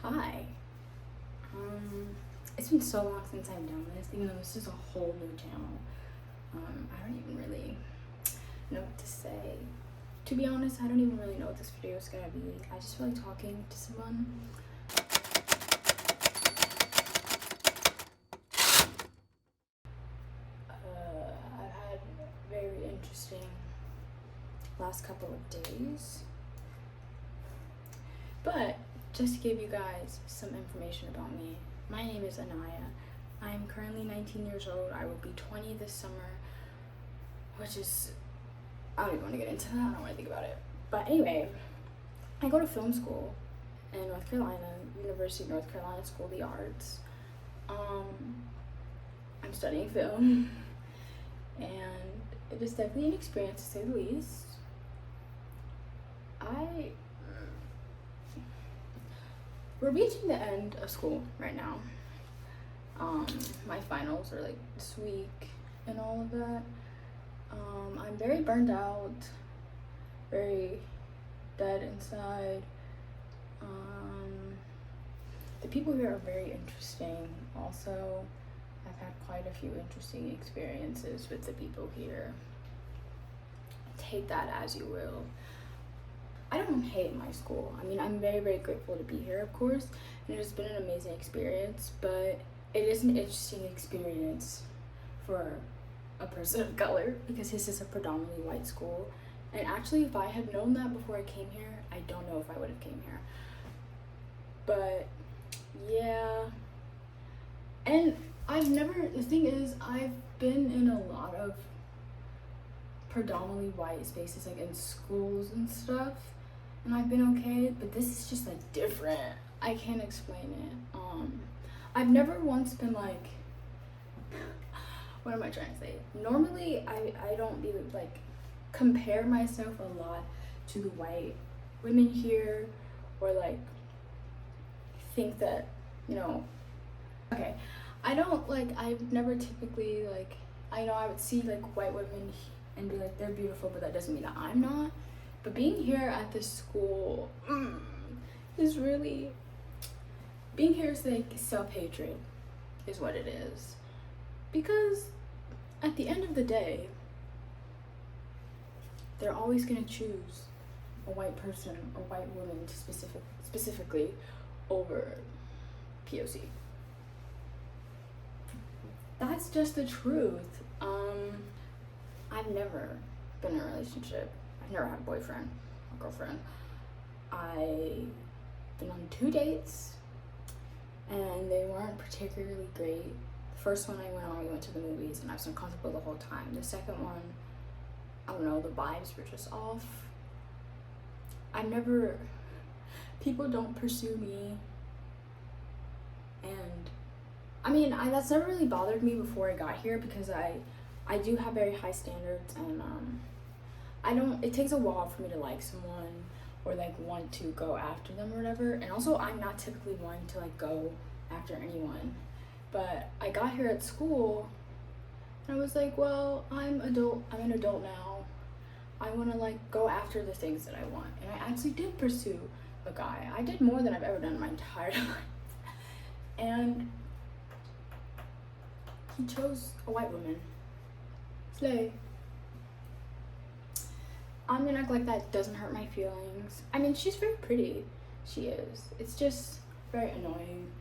Hi. It's been so long since I've done this, even though this is a whole new channel. I don't even really know what to say. To be honest, I don't even really know what this video is gonna be. I just feel like talking to someone. I've had very interesting last couple of days. But just to give you guys some information about me, my name is Anaya. I am currently 19 years old. I will be 20 this summer, which is, I don't even want to get into that. I don't want to think about it. But anyway, I go to film school in North Carolina, University of North Carolina School of the Arts. I'm studying film, and it is definitely an experience to say the least. We're reaching the end of school right now. My finals are like this week and all of that. I'm very burned out, very dead inside. The people here are very interesting. Also, I've had quite a few interesting experiences with the people here. Take that as you will. I don't hate my school. I mean, I'm very, very grateful to be here, of course, and it has been an amazing experience, but it is an interesting experience for a person of color because this is a predominantly white school. And actually, if I had known that before I came here, I don't know if I would have came here. But yeah, and the thing is, I've been in a lot of predominantly white spaces, like in schools and stuff, and I've been okay, but this is just like different. I can't explain it. I've never once been like, what am I trying to say? Normally, I don't be like, compare myself a lot to the white women here, or like think that, okay, I've never typically like, I would see like white women and be like, they're beautiful, but that doesn't mean that I'm not. But being here at this school is really, being here is like self-hatred is what it is. Because at the end of the day, they're always gonna choose a white person or white woman specifically over POC. That's just the truth. I've never been in a relationship. I've never had a boyfriend or girlfriend. I've been on 2 dates, and they weren't particularly great. The first one I went on, we went to the movies, and I was uncomfortable the whole time. The second one, I don't know, the vibes were just off. People don't pursue me, and I mean, that's never really bothered me before I got here because I do have very high standards, and it takes a while for me to like someone or like want to go after them or whatever. And also, I'm not typically one to like go after anyone. But I got here at school and I was like, well, I'm an adult now. I want to like go after the things that I want. And I actually did pursue a guy. I did more than I've ever done in my entire life. And he chose a white woman. Slay. I'm gonna act like that doesn't hurt my feelings. I mean, she's very pretty. She is. It's just very annoying.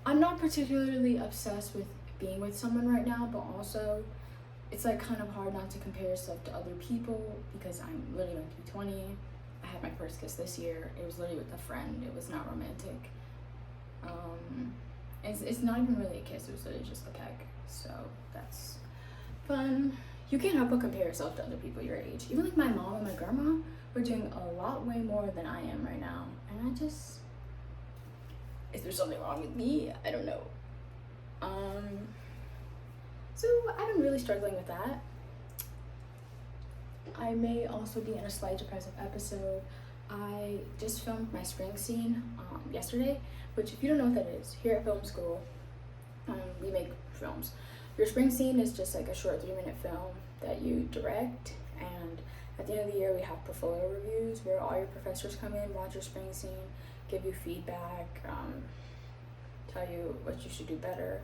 I'm not particularly obsessed with being with someone right now, but also it's like kind of hard not to compare yourself to other people because I'm literally going to be 20. I had my first kiss this year. It was literally with a friend. It was not romantic. It's not even really a kiss. It was literally just a peck. So that's fun. You can't help but compare yourself to other people your age. Even like my mom and my grandma were doing a lot way more than I am right now. And is there something wrong with me? I don't know. So I've been really struggling with that. I may also be in a slight depressive episode. I just filmed my spring scene yesterday, which if you don't know what that is, here at film school, we make films. Your spring scene is just like a short 3-minute film that you direct, and At the end of the year, we have portfolio reviews where all your professors come in, watch your spring scene, give you feedback, tell you what you should do better.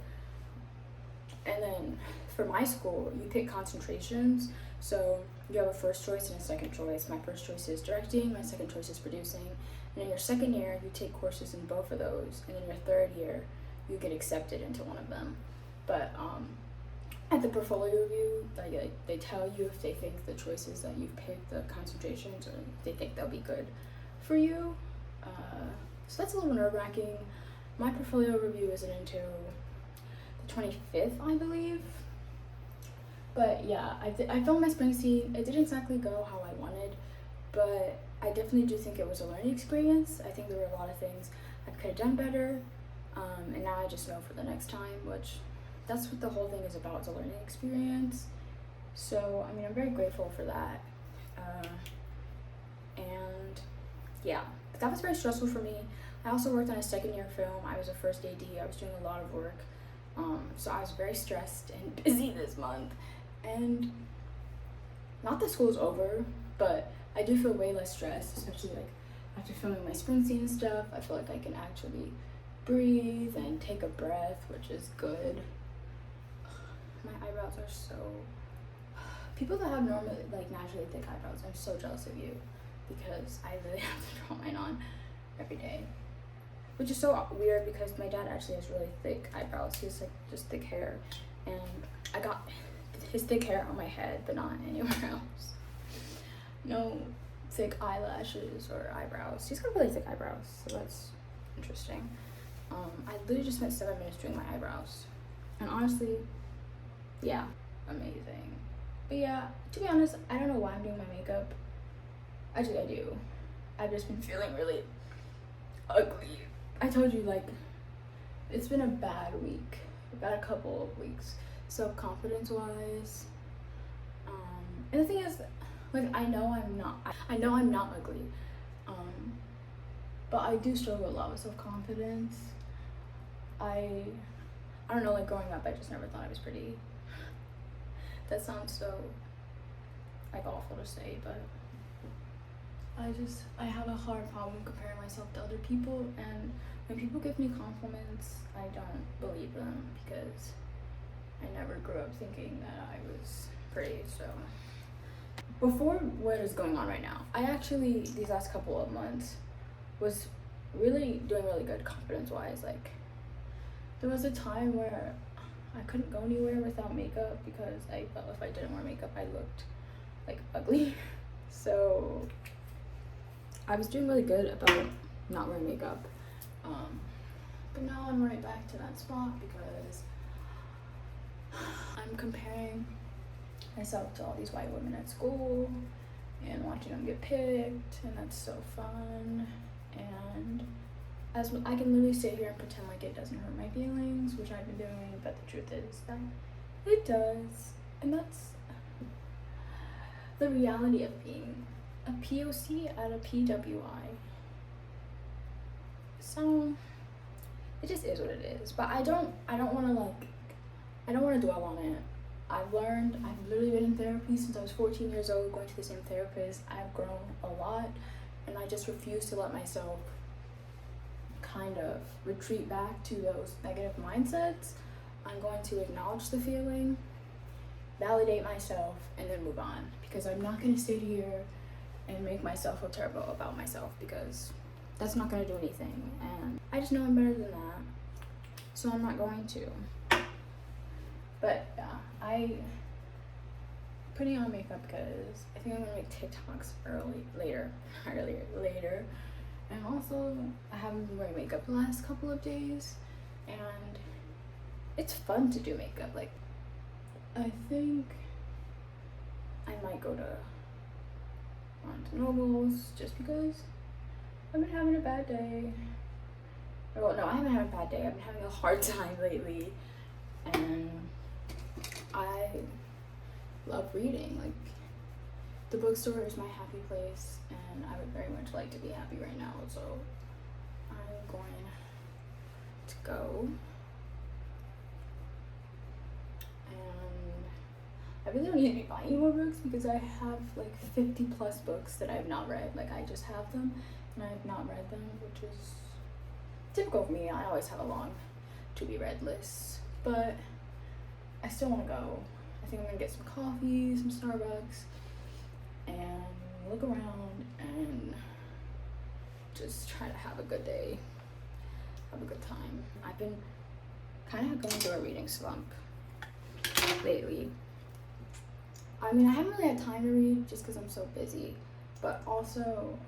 And then for my school, you pick concentrations. So you have a first choice and a second choice. My first choice is directing, my second choice is producing. And in your second year, you take courses in both of those. And in your third year, you get accepted into one of them. But at the portfolio review, they tell you if they think the choices that you've picked, the concentrations, or if they think they'll be good for you. So that's a little nerve-wracking. My portfolio review isn't until the 25th, I believe. But yeah, I filmed my spring scene. It didn't exactly go how I wanted, but I definitely do think it was a learning experience. I think there were a lot of things I could have done better, and now I just know for the next time, which that's what the whole thing is about, is a learning experience. So, I mean, I'm very grateful for that. And yeah, but that was very stressful for me. I also worked on a second year film. I was a first AD. I was doing a lot of work. So I was very stressed and busy this month. And not that school's over, but I do feel way less stressed, especially like after filming my spring scene and stuff. I feel like I can actually breathe and take a breath, which is good. My eyebrows are so... People that have normally, like, naturally thick eyebrows, I'm so jealous of you, because I really have to draw mine on every day. Which is so weird because my dad actually has really thick eyebrows. He has like just thick hair, and I got his thick hair on my head, but not anywhere else. No thick eyelashes or eyebrows. He's got really thick eyebrows, so that's interesting. I literally just spent 7 minutes doing my eyebrows, and honestly, yeah, amazing. But yeah, to be honest, I don't know why I'm doing my makeup. Actually, I do. I've just been feeling really ugly. I told you, like, it's been a bad week, a couple of weeks, self-confidence wise. And the thing is, like, I know I'm not ugly, but I do struggle a lot with self-confidence. I don't know, like, growing up, I just never thought I was pretty. That sounds so, like, awful to say, but I have a hard problem comparing myself to other people, and when people give me compliments, I don't believe them because I never grew up thinking that I was pretty. So before what is going on right now, I actually, these last couple of months, was really doing really good confidence-wise. Like, there was a time where I couldn't go anywhere without makeup because I felt if I didn't wear makeup, I looked, like, ugly. So I was doing really good about not wearing makeup, but now I'm right back to that spot because I'm comparing myself to all these white women at school and watching them get picked, and that's so fun. And as I can literally sit here and pretend like it doesn't hurt my feelings, which I've been doing, but the truth is that it does, and that's the reality of being a POC at a PWI. So it just is what it is. But I don't want to dwell on it. I've literally been in therapy since I was 14 years old, going to the same therapist. I've grown a lot, and I just refuse to let myself kind of retreat back to those negative mindsets. I'm going to acknowledge the feeling, validate myself, and then move on, because I'm not going to sit here and make myself feel terrible about myself, because that's not going to do anything, and I just know I'm better than that, so I'm not going to. But yeah, I putting on makeup because I think I'm gonna make TikToks later, and also I haven't been wearing makeup the last couple of days, and it's fun to do makeup. Like, I think I might go to Barnes & Nobles just because I've been having a bad day. Well, no, I haven't had a bad day. I've been having a hard time lately, and I love reading. Like, the bookstore is my happy place, and I would very much like to be happy right now, so I'm going to go. And I really don't need to be buying more books because I have like 50 plus books that I have not read. Like I just have them and I have not read them, which is typical of me. I always have a long to be read list, but I still want to go. I think I'm gonna get some coffee, some Starbucks, and look around and just try to have a good day, have a good time. I've been kind of going through a reading slump lately. I mean, I haven't really had time to read just because I'm so busy, but also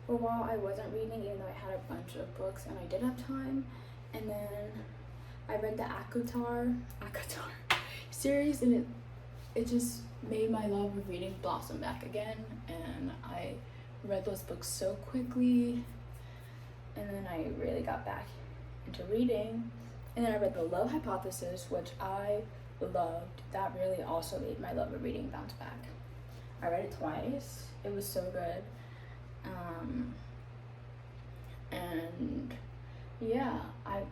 for a while I wasn't reading even though I had a bunch of books and I did have time. And then I read the ACOTAR series, and it just made my love of reading blossom back again, and I read those books so quickly, and then I really got back into reading. And then I read The Love Hypothesis, which I loved. That really also made my love of reading bounce back. I read it twice. It was so good. And yeah, I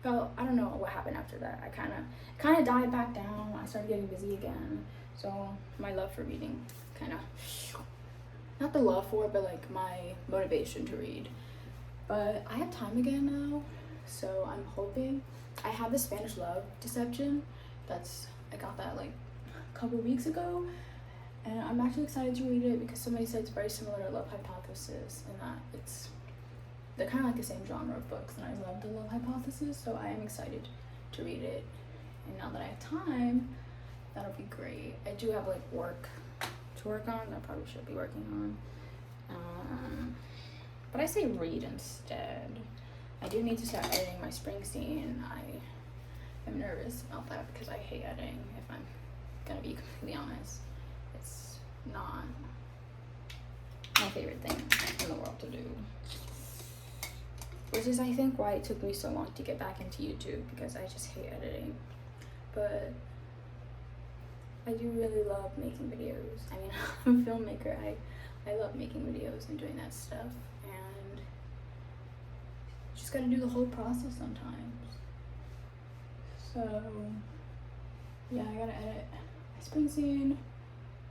don't know what happened after that. I kind of died back down. I started getting busy again. So my love for reading kind of, not the love for it, but like my motivation to read. But I have time again now, so I'm hoping. I have the Spanish Love Deception. I got that like a couple weeks ago, and I'm actually excited to read it because somebody said it's very similar to Love Hypothesis, and that they're kind of like the same genre of books, and I love The Love Hypothesis, so I am excited to read it. And now that I have time, that'll be great. I do have like work to work on that I probably should be working on. But I say read instead. I do need to start editing my Springsteen. I am nervous about that because I hate editing, if I'm gonna be completely honest. It's not my favorite thing in the world to do. Which is, I think, why it took me so long to get back into YouTube, because I just hate editing. But I do really love making videos. I mean, I'm a filmmaker. I love making videos and doing that stuff. And you just gotta do the whole process sometimes. So, yeah, I gotta edit my Springsteen.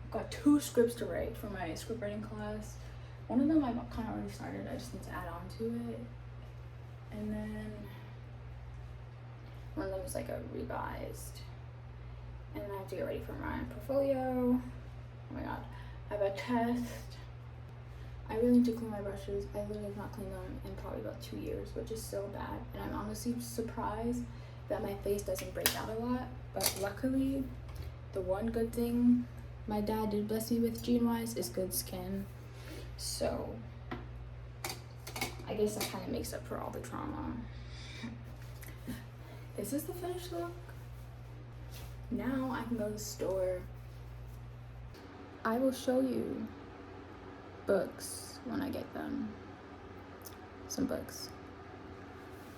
I've got 2 scripts to write for my script writing class. One of them I've kind of already started. I just need to add on to it. And then one of them is like a revised. And then I have to get ready for my portfolio. Oh my god. I have a test. I really need to clean my brushes. I literally have not cleaned them in probably about 2 years, which is so bad. And I'm honestly surprised that my face doesn't break out a lot. But luckily, the one good thing my dad did bless me with gene-wise is good skin. So I guess that kind of makes up for all the trauma. This is the finished look. Now I can go to the store. I will show you books when I get them. Some books,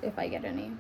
if I get any.